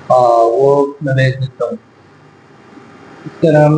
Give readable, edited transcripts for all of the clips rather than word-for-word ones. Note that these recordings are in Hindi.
हाँ, वो मैं भेज देता हूँ। इसका नाम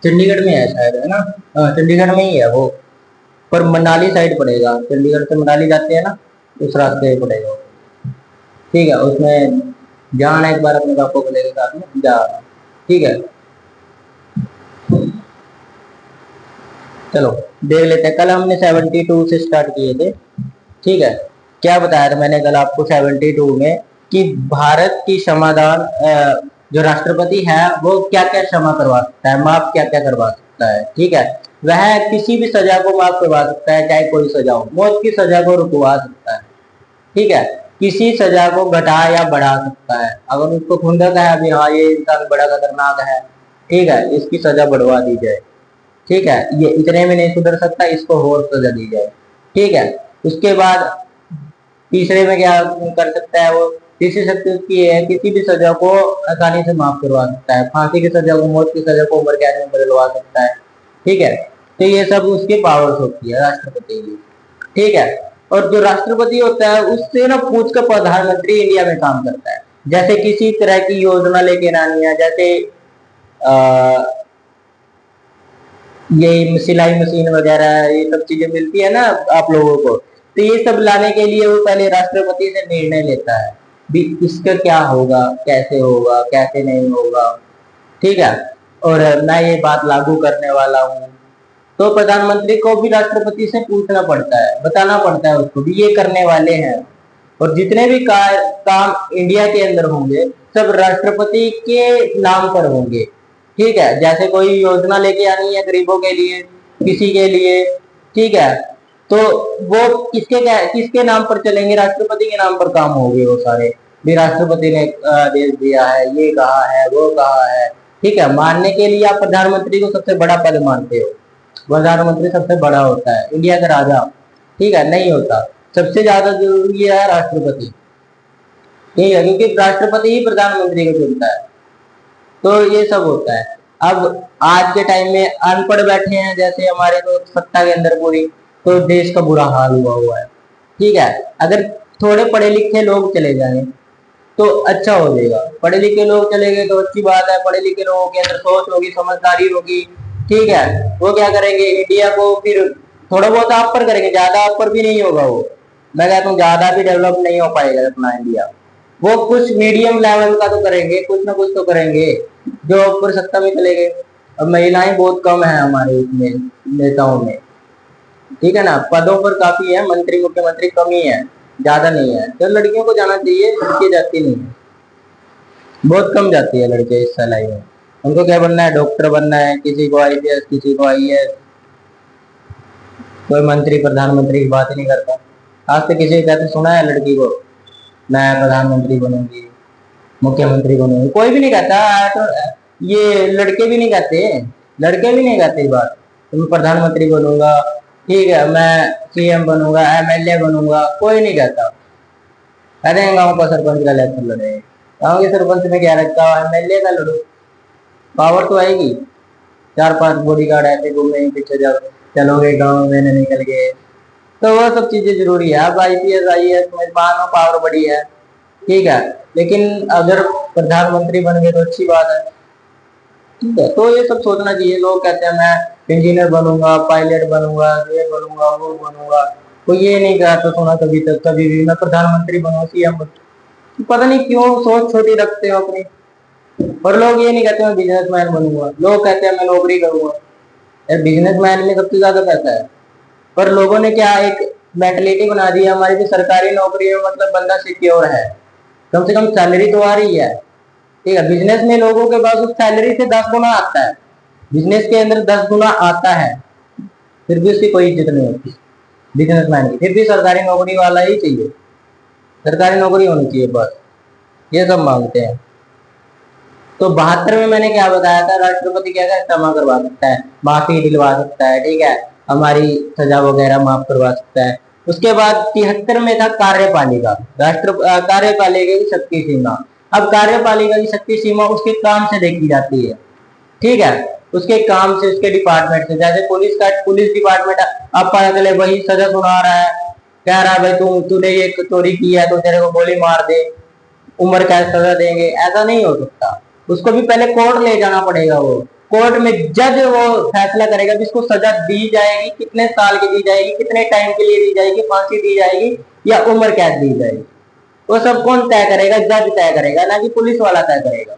चंडीगढ़ में है शायद, है ना? हाँ, चंडीगढ़ में ही है वो। पर मनाली साइड पड़ेगा, चंडीगढ़ से मनाली जाते हैं ना, उस रास्ते पे पड़ेगा वो। ठीक है, उसमें जाना एक बार अपने पापा को लेकर साथ में जा। ठीक है, चलो देख लेते हैं। कल हमने 72 से स्टार्ट किए थे। ठीक है, क्या बताया था मैंने कल आपको 72 में कि भारत की समाधान जो राष्ट्रपति है वो क्या क्या क्षमा करवा सकता है, माफ क्या क्या करवा सकता है। ठीक है, वह किसी भी सजा को माफ करवा सकता है, चाहे कोई सजा हो। मौत की सजा को रुकवा सकता है। ठीक है, किसी सजा को घटा या बढ़ा सकता है। अगर उसको खुंदक है अभी, हाँ ये इंसान बड़ा खतरनाक है, ठीक है, इसकी सजा बढ़वा दी जाए। ठीक है, ये इतने में नहीं सुधर सकता, इसको और सजा दी जाए। ठीक है, उसके बाद तीसरे में क्या कर सकता है वो? तीसरी शक्ति उसकी ये है, किसी भी सजा को आसानी से माफ करवा सकता है। फांसी की सजा को, मौत की सजा को उम्र कैद में बदलवा सकता है। ठीक है, तो ये सब उसकी पावर्स होती है राष्ट्रपति की। ठीक है, और जो राष्ट्रपति होता है उससे ना पूछ कर प्रधानमंत्री इंडिया में काम करता है। जैसे किसी तरह की योजना लेके आनी है, जैसे ये सिलाई मशीन वगैरह ये सब चीजें मिलती है ना आप लोगों को, तो ये सब लाने के लिए वो पहले राष्ट्रपति से निर्णय लेता है भी इसका क्या होगा, कैसे होगा, कैसे नहीं होगा। ठीक है, और मैं ये बात लागू करने वाला हूँ, तो प्रधानमंत्री को भी राष्ट्रपति से पूछना पड़ता है, बताना पड़ता है उसको भी ये करने वाले हैं। और जितने भी काम इंडिया के अंदर होंगे सब राष्ट्रपति के नाम पर होंगे। ठीक है, जैसे कोई योजना लेके आनी है गरीबों के लिए, किसी के लिए, ठीक है, तो वो किसके नाम पर चलेंगे? राष्ट्रपति के नाम पर काम होंगे वो सारे। भी राष्ट्रपति ने आदेश दिया है, ये कहा है, वो कहा है। ठीक है, मानने के लिए आप प्रधानमंत्री को सबसे बड़ा पद मानते हो। प्रधानमंत्री सबसे बड़ा होता है, इंडिया का राजा। ठीक है, नहीं होता। सबसे ज्यादा जरूरी है राष्ट्रपति। ठीक है, क्योंकि राष्ट्रपति ही प्रधानमंत्री को चुनता है। तो ये सब होता है। अब आज के टाइम में अनपढ़ बैठे हैं जैसे हमारे तो सत्ता के अंदर पूरी, तो देश का बुरा हाल हुआ हुआ है। ठीक है, अगर थोड़े पढ़े लिखे लोग चले जाएं तो अच्छा हो जाएगा। पढ़े लिखे लोग चले गए तो अच्छी बात है, पढ़े लिखे लोगों के अंदर सोच होगी, समझदारी होगी। ठीक है, वो क्या करेंगे, इंडिया को फिर थोड़ा बहुत आप पर करेंगे, ज्यादा आप पर भी नहीं होगा वो। मैं कहता हूँ ज्यादा भी डेवलप नहीं हो पाएगा अपना इंडिया। वो कुछ मीडियम लेवल का तो करेंगे, कुछ ना कुछ तो करेंगे जो ऊपर सत्ता में चले गए। अब महिलाएं बहुत कम है हमारे इसमें नेताओं में। ठीक है ना, पदों पर काफी है, मंत्री मुख्यमंत्री कम ही है, ज्यादा नहीं है। तो लड़कियों को जाना चाहिए, लड़की जाती नहीं है, बहुत कम जाती है लड़के इस सलाई में। उनको क्या बनना है? डॉक्टर बनना है, किसी को आईपीएस, किसी को आईएएस। कोई मंत्री प्रधानमंत्री की बात ही नहीं करता। आज तक किसी को कहते सुना है लड़की को मैं प्रधानमंत्री बनूंगी, मुख्यमंत्री बनूंगी? कोई भी नहीं कहता। तो ये लड़के भी नहीं कहते, लड़के भी नहीं कहते बात तुम प्रधानमंत्री बनूंगा, ठीक है मैं सीएम बनूंगा, एमएलए बनूंगा, कोई नहीं कहता। कहते हैं गाँव का सरपंच का इलेक्शन लड़े। गाँव के सरपंच में क्या रखा हुआ? एमएलए का लड़ो, पावर तो आएगी। 4-5 बॉडी गार्ड ऐसे घूमेंगे पीछे, जब चलोगे गाँव में न निकल गए। तो वो सब चीजें जरूरी है। अब आईपीएस आईएएस में मानो पावर बड़ी है, ठीक है, लेकिन अगर प्रधानमंत्री बन गए तो अच्छी बात है। ठीक है, तो ये सब सोचना चाहिए। लोग कहते हैं मैं इंजीनियर बनूंगा, पायलट बनूंगा, ये बनूंगा, वो बनूंगा। कोई ये नहीं कहा तो सुना कभी तक, कभी भी मैं प्रधानमंत्री बनूंगा, सीएम। पता नहीं क्यों सोच छोटी रखते हो अपनी। और लोग ये नहीं कहते मैं बिजनेसमैन बनूंगा, लोग कहते हैं मैं नौकरी करूंगा। यार बिजनेसमैन में सबसे ज्यादा पैसा है। पर लोगों ने क्या एक मेंटलिटी बना दी है हमारी भी, सरकारी नौकरी में मतलब बंदा सिक्योर है, कम से कम सैलरी तो आ रही है। ठीक है, बिजनेस में लोगों के पास उस सैलरी से 10 गुना आता है, बिजनेस के अंदर 10 गुना आता है, फिर भी उसकी कोई इज्जत नहीं होती बिजनेसमैन की। फिर भी सरकारी नौकरी वाला ही चाहिए, सरकारी नौकरी होनी चाहिए बस, ये सब मांगते हैं। तो 72 में मैंने क्या बताया था? राष्ट्रपति क्या क्या क्षमा करवा सकता है, माफी दिलवा सकता है, ठीक है, हमारी सजा वगैरह माफ करवा सकता है। उसके बाद 73 में था कार्यपालिका, कार्यपालिका की शक्ति सीमा। अब कार्यपालिका की शक्ति सीमा उसके काम से देखी जाती है। ठीक है, उसके काम से, उसके डिपार्टमेंट से। जैसे पुलिस डिपार्टमेंट अब पता चले वही सजा सुना रहा है, कह रहा है भाई तूने ये चोरी की है तो तेरे को गोली मार दे, उम्र कैद सजा देंगे, ऐसा नहीं हो सकता। उसको भी पहले कोर्ट ले जाना पड़ेगा, वो कोर्ट में जज वो फैसला करेगा कि इसको सजा दी जाएगी, कितने साल की दी जाएगी, कितने टाइम के लिए दी जाएगी, फांसी दी जाएगी या उम्र कैद दी जाएगी। वो सब कौन तय करेगा? जज तय करेगा, ना कि पुलिस वाला तय करेगा।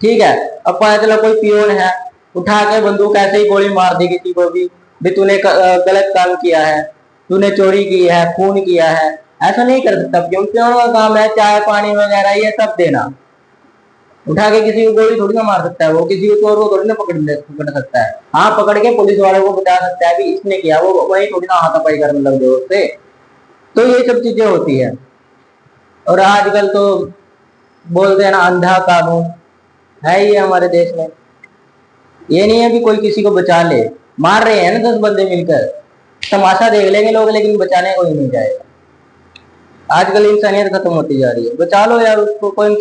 ठीक है। अब पता चला कोई पियोन है, उठा के बंदूक ऐसे ही गोली मार दी किसी को भी तूने गलत काम किया है, तूने चोरी की है, खून किया है। ऐसा नहीं कर सकता, क्योंकि पियोन का काम है चाय पानी वगैरह ये सब देना। उठा के किसी को गोली थोड़ी ना मार सकता है, वो किसी को चोर को थोड़ी ना पकड़ सकता है। हाँ, पकड़ के पुलिस वालों को बता सकता है भी इसने किया, वो वही थोड़ी ना हाथापाई करने लग जाए उससे। तो ये सब चीजें होती है। और आजकल तो बोलते हैं ना अंधा कानून है ये हमारे देश में। ये नहीं है कि कोई किसी को बचा ले, मार रहे हैं ना 10 बंदे मिलकर, तमाशा देख लेंगे लोग लेकिन बचाने कोई नहीं जाएगा। आजकल इंसानियत खत्म होती जा रही है। बचा लो यार उसको, कोई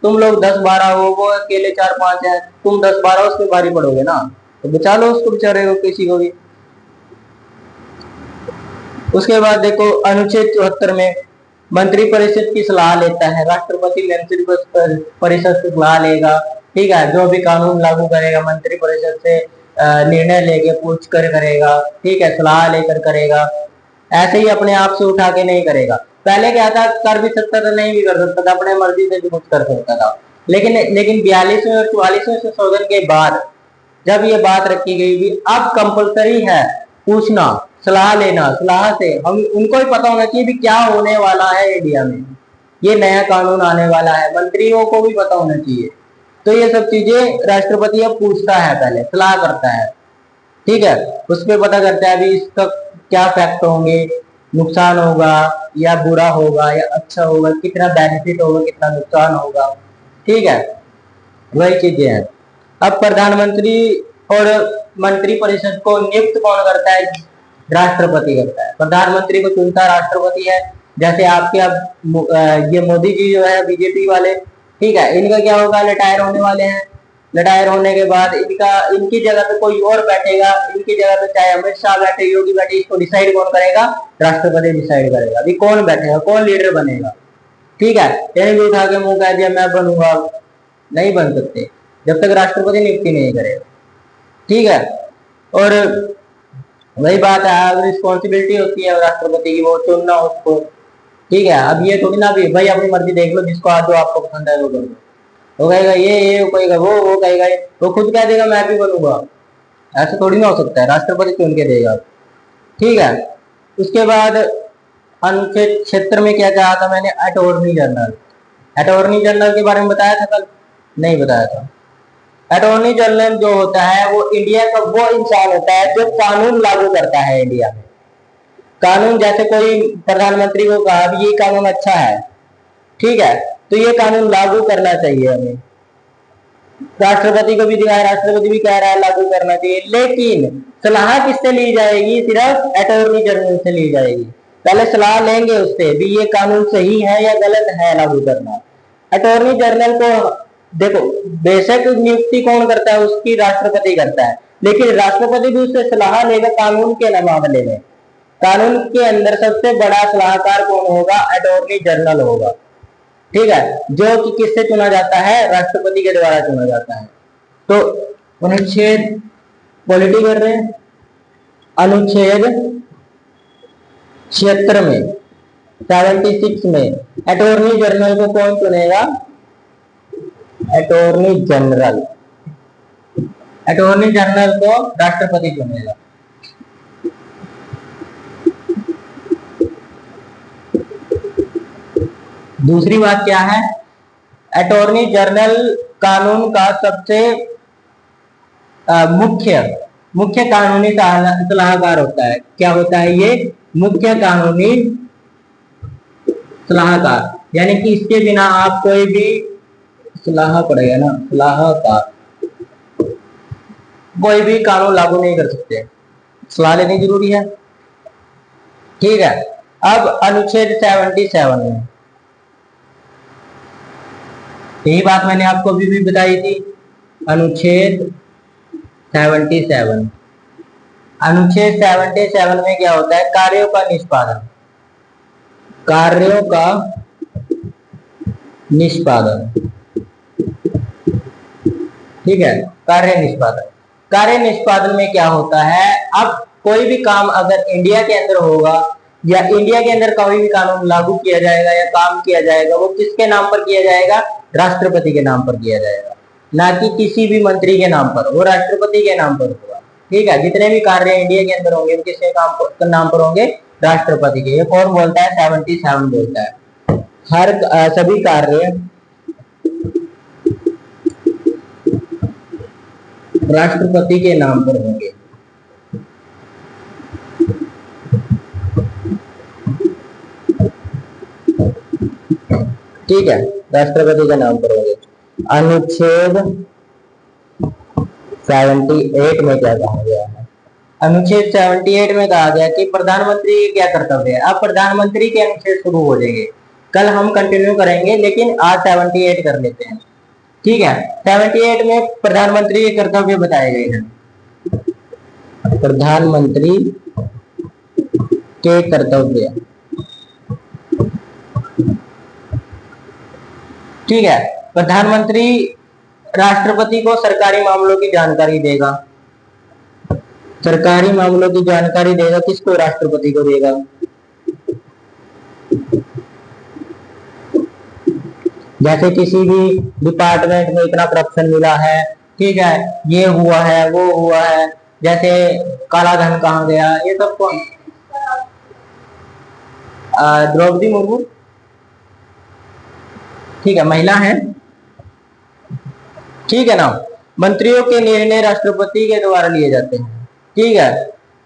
तुम लोग 10-12 हो, वो अकेले 4-5 हैं, तुम 10-12 उसके भारी पड़ोगे ना, तो बचा लो उसको, बेचारे को, किसी को भी। उसके बाद देखो अनुच्छेद 74 में मंत्रिपरिषद की सलाह लेता है, राष्ट्रपति मंत्रिपरिषद से सलाह लेगा। ठीक है, जो भी कानून लागू करेगा मंत्रिपरिषद से निर्णय लेके पूछ कर करेगा। ठीक है, सलाह लेकर करेगा, ऐसे ही अपने आप से उठा के नहीं करेगा। पहले क्या था, कर भी सकता था, नहीं भी कर सकता था, अपने मर्जी से भी कुछ कर सकता था। लेकिन 42वें और 44वें संशोधन के बाद जब ये बात रखी गई भी अब कंपलसरी है पूछना, सलाह लेना, सलाह से हम उनको ही पता होना चाहिए भी क्या होने वाला है इंडिया में, ये नया कानून आने वाला है, मंत्रियों को भी पता होना चाहिए। तो ये सब चीजें राष्ट्रपति अब पूछता है, पहले सलाह करता है। ठीक है, उस पर पता करता है भी इसका क्या फैक्ट होंगे, नुकसान होगा या बुरा होगा या अच्छा होगा, कितना बेनिफिट होगा, कितना नुकसान होगा। ठीक है, वही चीजें हैं। अब प्रधानमंत्री और मंत्रिपरिषद को नियुक्त कौन करता है? राष्ट्रपति करता है। प्रधानमंत्री को चुनता राष्ट्रपति है। जैसे आपके अब ये मोदी जी जो है बीजेपी वाले, ठीक है, इनका क्या होगा, रिटायर होने वाले हैं। रिटायर होने के बाद इनकी जगह पे कोई और बैठेगा, इनकी जगह पे चाहे अमित शाह बैठे, योगी बैठे, इसको डिसाइड कौन करेगा? राष्ट्रपति डिसाइड करेगा। अभी कौन बैठेगा, कौन लीडर बनेगा। ठीक है, यानी भी उठा के मुंह कह दिया मैं बनूंगा, नहीं बन सकते जब तक राष्ट्रपति नियुक्ति नहीं करेगा। ठीक है, और वही बात है, रिस्पॉन्सिबिलिटी होती है राष्ट्रपति की, वो चुनना उसको। ठीक है, अब ये थोड़ी ना भी भाई अपनी मर्जी देख लो, जिसको आज आपको पसंद है वो कर लो, वो कहेगा ये वो कहेगा वो कहेगा वो खुद कह देगा मैं भी बनूंगा। ऐसा थोड़ी ना हो सकता है, राष्ट्रपति चुन के देगा। ठीक है, उसके बाद अनुच्छेद 76 में क्या कहा था मैंने? Attorney general. अटॉर्नी जनरल के बारे में बताया था कल? नहीं बताया था। अटॉर्नी जनरल जो होता है वो इंडिया का वो इंसान होता है जो कानून लागू करता है इंडिया में। कानून, जैसे कोई प्रधानमंत्री को कहा ये कानून अच्छा है, ठीक है, तो ये कानून लागू करना चाहिए हमें। राष्ट्रपति को भी दिखाया, राष्ट्रपति भी कह रहा है लागू करना चाहिए, लेकिन सलाह किससे ली जाएगी? सिर्फ अटॉर्नी जनरल से ली जाएगी। पहले सलाह लेंगे उससे भी ये कानून सही है या गलत है लागू करना। अटॉर्नी जनरल को देखो, बेशक नियुक्ति कौन करता है? उसकी राष्ट्रपति करता है, लेकिन राष्ट्रपति भी उससे सलाह लेगा कानून के मामले में। कानून के अंदर सबसे बड़ा सलाहकार कौन होगा? अटॉर्नी जनरल होगा। ठीक है, जो कि किससे चुना जाता है? राष्ट्रपति के द्वारा चुना जाता है। तो अनुच्छेद पॉलिटी कर रहे हैं, अनुच्छेद 76 में 76 में अटॉर्नी जनरल को कौन चुनेगा? Attorney general. अटॉर्नी जनरल को राष्ट्रपति चुनेगा। दूसरी बात क्या है? अटॉर्नी जनरल कानून का सबसे मुख्य कानूनी सलाहकार होता है। क्या होता है ये? मुख्य कानूनी सलाहकार, यानी कि इसके बिना आप कोई भी सलाह पड़ेगा ना, सलाहकार, कोई भी कानून लागू नहीं कर सकते, सलाह लेनी जरूरी है। ठीक है, अब अनुच्छेद 77 में यही बात मैंने आपको अभी भी बताई थी। अनुच्छेद 77, अनुच्छेद 77 में क्या होता है? कार्यों का निष्पादन। कार्यों का निष्पादन। ठीक है, कार्य निष्पादन। कार्य निष्पादन में क्या होता है, अब कोई भी काम अगर इंडिया के अंदर होगा या इंडिया के अंदर कोई भी कानून लागू किया जाएगा या काम किया जाएगा, वो किसके नाम पर किया जाएगा, राष्ट्रपति के नाम पर किया जाएगा, ना कि किसी भी मंत्री के नाम पर, वो राष्ट्रपति के नाम पर होगा। ठीक है, जितने भी कार्य इंडिया के अंदर होंगे वो किसके नाम पर होंगे, राष्ट्रपति के। ये कौन बोलता है, 77 बोलता है। हर सभी कार्य राष्ट्रपति के नाम पर होंगे। ठीक है, राष्ट्रपति के नाम पर होंगे। अनुच्छेद 78 में क्या कहा गया है, अनुच्छेद 78 में कहा गया कि प्रधानमंत्री क्या कर्तव्य है। अब प्रधानमंत्री के अनुच्छेद शुरू हो जाएंगे, कल हम कंटिन्यू करेंगे, लेकिन आज 78 कर लेते हैं। ठीक है, 78 में प्रधानमंत्री के कर्तव्य बताए गए हैं। प्रधानमंत्री के कर्तव्य। ठीक है, प्रधानमंत्री राष्ट्रपति को सरकारी मामलों की जानकारी देगा। सरकारी मामलों की जानकारी देगा किसको, राष्ट्रपति को देगा। जैसे किसी भी डिपार्टमेंट में इतना करप्शन मिला है, ठीक है, ये हुआ है वो हुआ है, जैसे काला धन कहाँ गया, ये सब कौन, द्रौपदी मुर्मू। ठीक है, महिला है। ठीक है ना, मंत्रियों के निर्णय राष्ट्रपति के द्वारा लिए जाते हैं। ठीक है,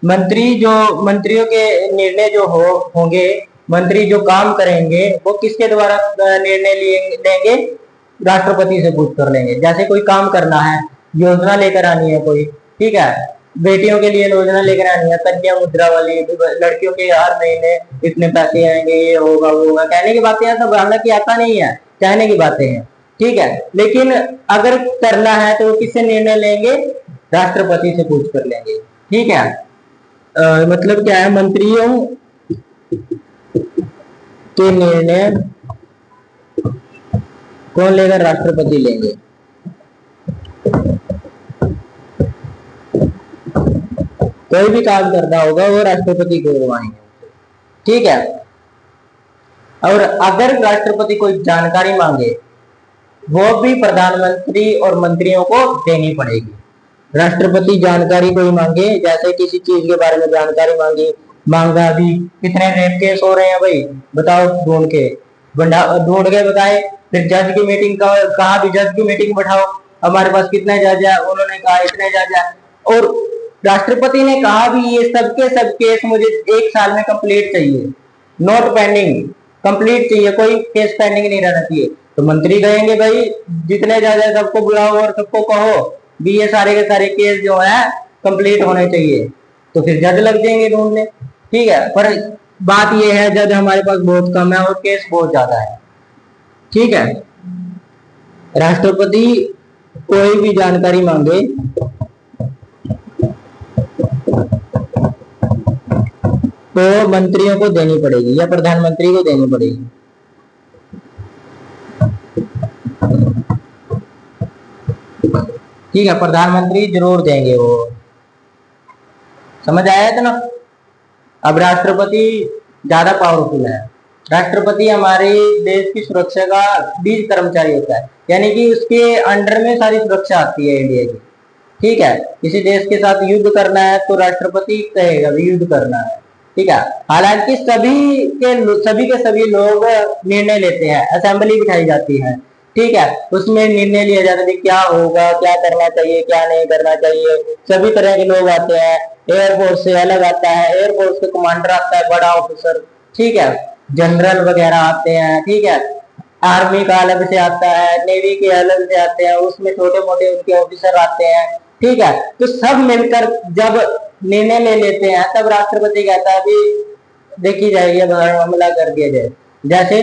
मंत्रियों के निर्णय जो होंगे, मंत्री जो काम करेंगे वो किसके द्वारा निर्णय लेंगे, राष्ट्रपति से पूछ कर लेंगे। जैसे कोई काम करना है, योजना लेकर आनी है कोई, ठीक है, बेटियों के लिए योजना लेकर आनी है, कन्या मुद्रा वाली, लड़कियों के हर महीने इतने पैसे आएंगे, ये होगा वो होगा, कहने की बातें हैं सब, हालांकि आता नहीं है, कहने की बातें हैं। ठीक है, लेकिन अगर करना है तो किससे निर्णय लेंगे, राष्ट्रपति से पूछ कर लेंगे। ठीक है, मतलब क्या है, मंत्रियों के निर्णय कौन लेगा, राष्ट्रपति लेंगे। कोई भी काम करना होगा वो राष्ट्रपति को करवाएंगे। ठीक है, और अगर राष्ट्रपति कोई जानकारी मांगे वो भी प्रधानमंत्री और मंत्रियों को देनी पड़ेगी। राष्ट्रपति जानकारी कोई मांगे, जैसे किसी चीज के बारे में जानकारी मांगा, अभी कितने रेप केस हो रहे हैं भाई बताओ, ढूंढ के बताए, फिर जज की मीटिंग कहा भी जज की मीटिंग बैठाओ, हमारे पास कितने जज है, उन्होंने कहा इतने जज है, और राष्ट्रपति ने कहा भी ये सब केस मुझे 1 साल में कंप्लीट चाहिए, नॉट पेंडिंग, कंप्लीट चाहिए, कोई केस पेंडिंग नहीं रहना चाहिए। तो मंत्री कहेंगे भाई जितने जज है सबको बुलाओ और सबको कहो भी ये सारे के सारे केस जो है कंप्लीट होने चाहिए, तो फिर जज लग जाएंगे ढूंढने। ठीक है, पर बात ये है जज हमारे पास बहुत कम है और केस बहुत ज्यादा है। ठीक है, राष्ट्रपति कोई भी जानकारी मांगे तो मंत्रियों को देनी पड़ेगी या प्रधानमंत्री को देनी पड़ेगी। ठीक है, प्रधानमंत्री जरूर देंगे, वो समझ आया था ना। अब राष्ट्रपति ज्यादा पावरफुल है। राष्ट्रपति हमारे देश की सुरक्षा का बीज कर्मचारी होता है, यानी कि उसके अंडर में सारी सुरक्षा आती है इंडिया की। ठीक है, किसी देश के साथ युद्ध करना है तो राष्ट्रपति कहेगा भी युद्ध करना है। ठीक है, हालांकि सभी के सभी लोग निर्णय लेते हैं, असेंबली बिठाई जाती है। ठीक है, उसमें निर्णय लिया जाता है क्या होगा, क्या करना चाहिए, क्या नहीं करना चाहिए, सभी तरह के लोग आते हैं। एयरफोर्स से अलग आता है, एयरफोर्स का कमांडर आता है, बड़ा ऑफिसर। ठीक है, जनरल वगैरह आते हैं। ठीक है, आर्मी का अलग से आता है, नेवी के अलग से आते हैं, उसमें छोटे मोटे उनके ऑफिसर आते हैं। ठीक है, तो सब मिलकर जब निर्णय ले लेते हैं तब राष्ट्रपति कहता है कि देखी जाएगी, हमला कर दिया जाए। जैसे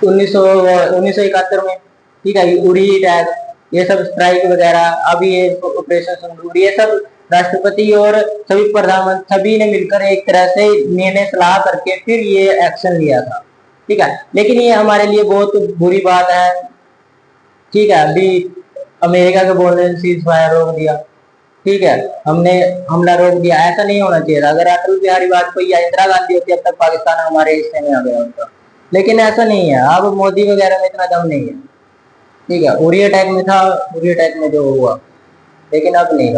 1971 में, ठीक है, उड़ी अटैक, ये सब स्ट्राइक वगैरह, अभी ये ऑपरेशन सिंदूर, ये सब राष्ट्रपति और सभी प्रधानमंत्री सभी ने मिलकर एक तरह से निर्णय सलाह करके फिर ये एक्शन लिया था। ठीक है, लेकिन ये हमारे लिए बहुत बुरी बात है। ठीक है, अभी अमेरिका के बोलने से सीज फायर रोक दिया। ठीक है, हमने हमला रोक दिया, ऐसा नहीं होना चाहिए था। अगर अटल बिहारी वाजपेयी या इंदिरा गांधी होती अब तक पाकिस्तान हमारे हिस्से में आ गया होता, लेकिन ऐसा नहीं है। अब मोदी वगैरह में इतना दम नहीं है। ठीक है, उरी अटैक में था, उरी अटैक में जो हुआ, लेकिन अब नहीं रहा।